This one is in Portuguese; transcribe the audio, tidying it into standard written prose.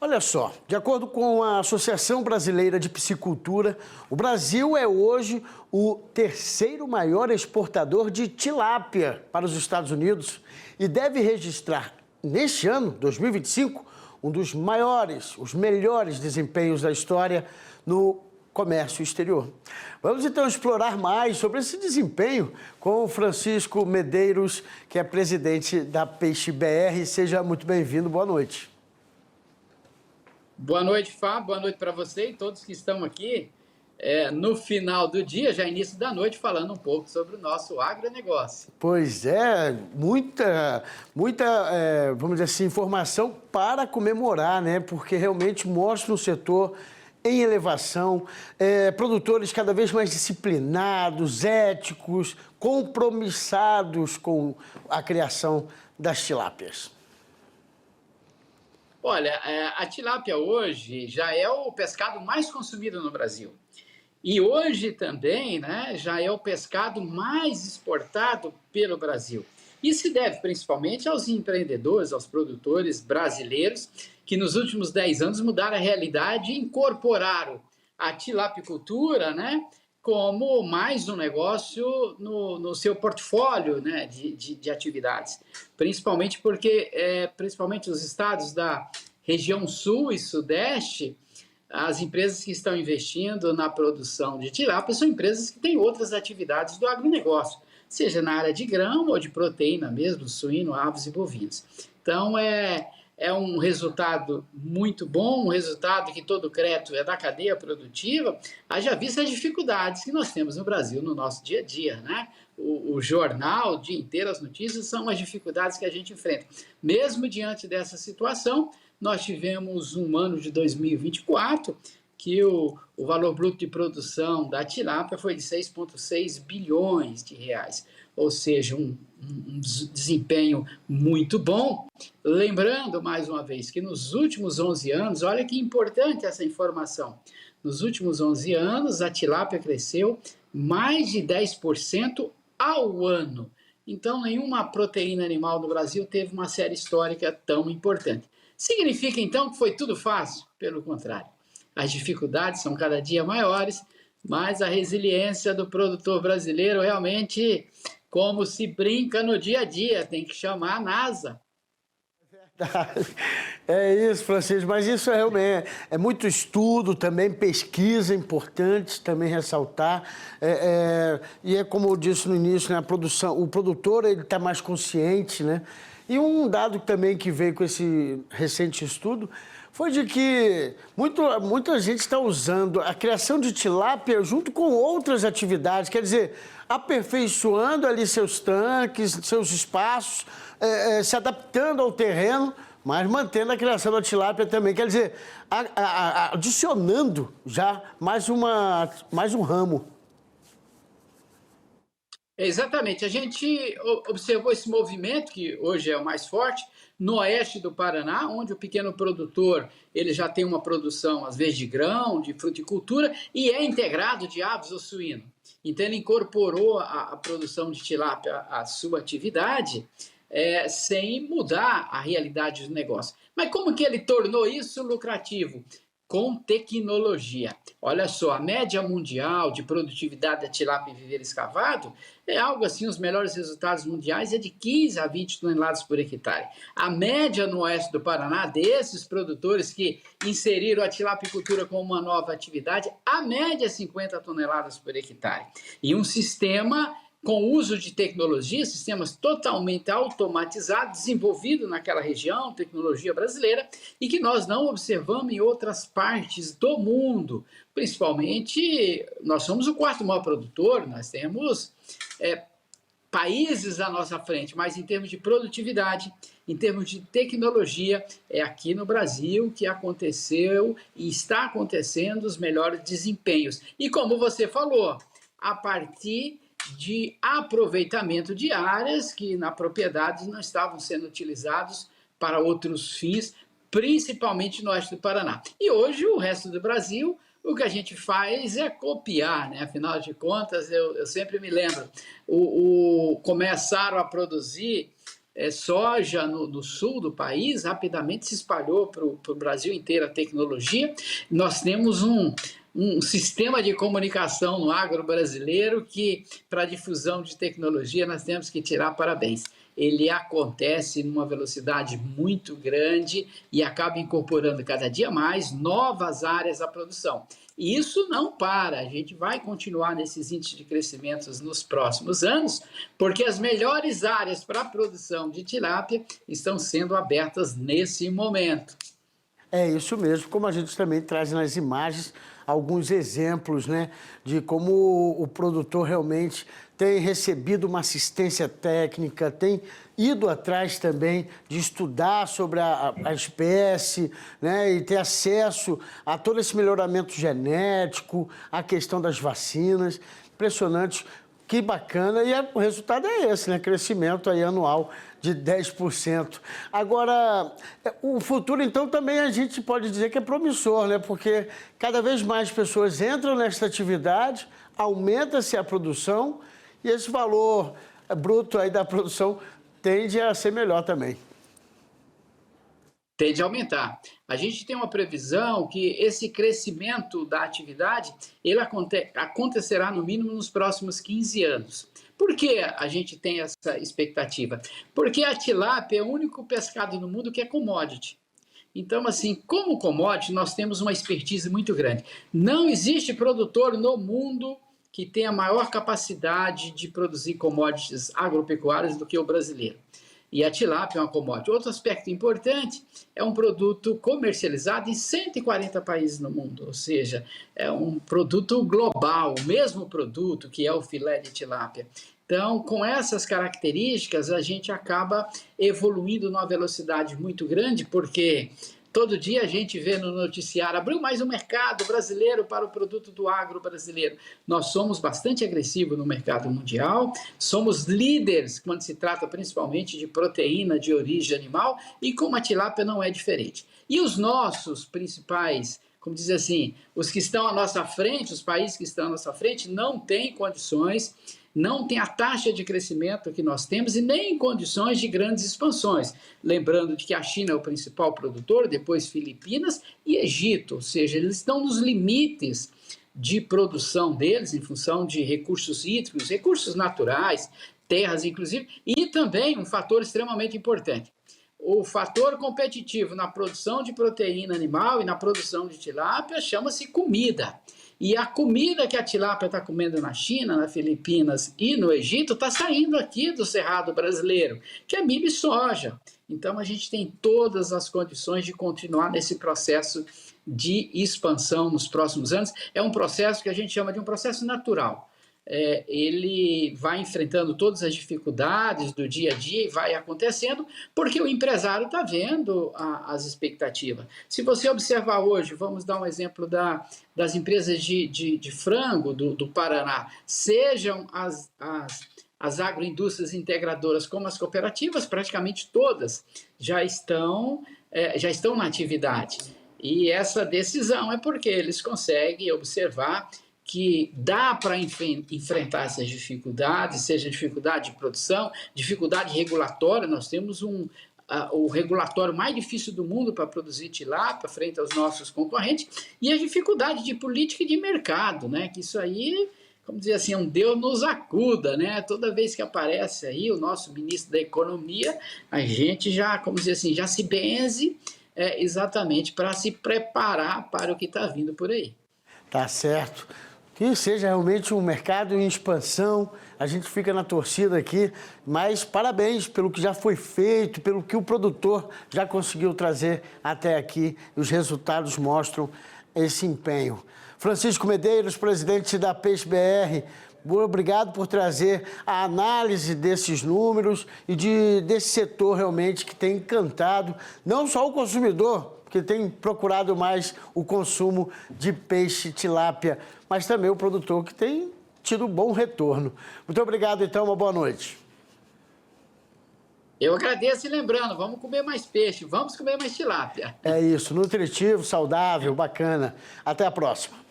Olha só, de acordo com a Associação Brasileira de Piscicultura, o Brasil é hoje o terceiro maior exportador de tilápia para os Estados Unidos e deve registrar, neste ano, 2025, um dos maiores, os melhores desempenhos da história no comércio exterior. Vamos então explorar mais sobre esse desempenho com o Francisco Medeiros, que é presidente da Peixe BR. Seja muito bem-vindo, boa noite. Boa noite, Fábio. Boa noite para você e todos que estão aqui no final do dia, já início da noite, falando um pouco sobre o nosso agronegócio. Pois é, muita, vamos dizer assim, informação para comemorar, né? Porque realmente mostra um setor em elevação, produtores cada vez mais disciplinados, éticos, compromissados com a criação das tilápias. Olha, a tilápia hoje já é o pescado mais consumido no Brasil. E hoje também, né, já é o pescado mais exportado pelo Brasil. Isso se deve principalmente aos empreendedores, aos produtores brasileiros, que nos últimos 10 anos mudaram a realidade e incorporaram a tilapicultura, né, como mais um negócio no seu portfólio, né, de atividades. Principalmente porque, principalmente os estados da região sul e sudeste, as empresas que estão investindo na produção de tilápia são empresas que têm outras atividades do agronegócio, seja na área de grão ou de proteína mesmo, suíno, aves e bovinos. Então, é um resultado muito bom, um resultado que todo crédito é da cadeia produtiva, haja vista as dificuldades que nós temos no Brasil no nosso dia a dia, né? O jornal, o dia inteiro, as notícias são as dificuldades que a gente enfrenta. Mesmo diante dessa situação, nós tivemos um ano de 2024 que o valor bruto de produção da tilápia foi de 6,6 bilhões de reais, ou seja, um desempenho muito bom. Lembrando, mais uma vez, que nos últimos 11 anos, olha que importante essa informação, nos últimos 11 anos a tilápia cresceu mais de 10% ao ano. Então, nenhuma proteína animal no Brasil teve uma série histórica tão importante. Significa, então, que foi tudo fácil? Pelo contrário. As dificuldades são cada dia maiores, mas a resiliência do produtor brasileiro realmente, como se brinca no dia a dia, tem que chamar a NASA. É isso, Francisco, mas isso realmente é muito estudo também, pesquisa importante também ressaltar, e é como eu disse no início, né, a produção, o produtor ele está mais consciente, né? E um dado também que veio com esse recente estudo foi de que muita gente está usando a criação de tilápia junto com outras atividades, quer dizer, aperfeiçoando ali seus tanques, seus espaços, se adaptando ao terreno, mas mantendo a criação da tilápia também, quer dizer, adicionando já mais um ramo. Exatamente, a gente observou esse movimento, que hoje é o mais forte, no oeste do Paraná, onde o pequeno produtor ele já tem uma produção, às vezes, de grão, de fruticultura, e é integrado de aves ou suíno. Então, ele incorporou a produção de tilápia à sua atividade, sem mudar a realidade do negócio. Mas como que ele tornou isso lucrativo? Com tecnologia. Olha só, a média mundial de produtividade da tilápia em viveiro escavado é algo assim, os melhores resultados mundiais é de 15 a 20 toneladas por hectare. A média no oeste do Paraná, desses produtores que inseriram a tilapicultura como uma nova atividade, a média é 50 toneladas por hectare. E um sistema com o uso de tecnologia, sistemas totalmente automatizados, desenvolvido naquela região, tecnologia brasileira, e que nós não observamos em outras partes do mundo. Principalmente, nós somos o quarto maior produtor, nós temos países à nossa frente, mas em termos de produtividade, em termos de tecnologia, é aqui no Brasil que aconteceu e está acontecendo os melhores desempenhos. E como você falou, a partir de aproveitamento de áreas que na propriedade não estavam sendo utilizados para outros fins, principalmente no oeste do Paraná. E hoje o resto do Brasil, o que a gente faz é copiar, né? Afinal de contas, eu sempre me lembro, começaram a produzir soja no sul do país, rapidamente se espalhou para o Brasil inteiro a tecnologia. Nós temos um sistema de comunicação no agro brasileiro que, para a difusão de tecnologia, nós temos que tirar parabéns. Ele acontece numa velocidade muito grande e acaba incorporando cada dia mais novas áreas à produção. E isso não para, a gente vai continuar nesses índices de crescimento nos próximos anos, porque as melhores áreas para a produção de tilápia estão sendo abertas nesse momento. É isso mesmo, como a gente também traz nas imagens alguns exemplos, né, de como o produtor realmente tem recebido uma assistência técnica, tem ido atrás também de estudar sobre a espécie, né, e ter acesso a todo esse melhoramento genético, a questão das vacinas. Impressionante, que bacana, e o resultado é esse, né, crescimento aí anual de 10%. Agora, o futuro, então, também a gente pode dizer que é promissor, né? Porque cada vez mais pessoas entram nesta atividade, aumenta-se a produção e esse valor bruto aí da produção tende a ser melhor também. Tende a aumentar. A gente tem uma previsão que esse crescimento da atividade ele acontecerá no mínimo nos próximos 15 anos. Por que a gente tem essa expectativa? Porque a tilápia é o único pescado no mundo que é commodity. Então, assim, como commodity, nós temos uma expertise muito grande. Não existe produtor no mundo que tenha maior capacidade de produzir commodities agropecuárias do que o brasileiro. E a tilápia é uma commodity. Outro aspecto importante é um produto comercializado em 140 países no mundo, ou seja, é um produto global, o mesmo produto que é o filé de tilápia. Então, com essas características, a gente acaba evoluindo numa velocidade muito grande, porque todo dia a gente vê no noticiário, abriu mais um mercado brasileiro para o produto do agro brasileiro. Nós somos bastante agressivos no mercado mundial, somos líderes quando se trata principalmente de proteína de origem animal e com a tilápia não é diferente. E os nossos principais, como dizer assim, os que estão à nossa frente, os países que estão à nossa frente, não têm condições, não tem a taxa de crescimento que nós temos e nem condições de grandes expansões. Lembrando de que a China é o principal produtor, depois Filipinas e Egito, ou seja, eles estão nos limites de produção deles em função de recursos hídricos, recursos naturais, terras inclusive, e também um fator extremamente importante. O fator competitivo na produção de proteína animal e na produção de tilápia chama-se comida. E a comida que a tilápia está comendo na China, nas Filipinas e no Egito está saindo aqui do cerrado brasileiro, que é milho e soja. Então a gente tem todas as condições de continuar nesse processo de expansão nos próximos anos. É um processo que a gente chama de um processo natural. Ele vai enfrentando todas as dificuldades do dia a dia e vai acontecendo porque o empresário está vendo as expectativas. Se você observar hoje, vamos dar um exemplo das empresas de frango do Paraná, sejam as agroindústrias integradoras como as cooperativas, praticamente todas já estão na atividade. E essa decisão é porque eles conseguem observar que dá para enfrentar essas dificuldades, seja dificuldade de produção, dificuldade regulatória. Nós temos o regulatório mais difícil do mundo para produzir tilápia frente aos nossos concorrentes, e a dificuldade de política e de mercado, né? Que isso aí, como dizer assim, um Deus nos acuda, né? Toda vez que aparece aí o nosso ministro da Economia, a gente já, como dizer assim, já se benze exatamente para se preparar para o que está vindo por aí. Tá certo. Que seja realmente um mercado em expansão, a gente fica na torcida aqui, mas parabéns pelo que já foi feito, pelo que o produtor já conseguiu trazer até aqui, e os resultados mostram esse empenho. Francisco Medeiros, presidente da Peixe BR, obrigado por trazer a análise desses números e desse setor realmente que tem encantado não só o consumidor, que tem procurado mais o consumo de peixe tilápia, mas também o produtor que tem tido bom retorno. Muito obrigado, então, uma boa noite. Eu agradeço e lembrando, vamos comer mais peixe, vamos comer mais tilápia. É isso, nutritivo, saudável, bacana. Até a próxima.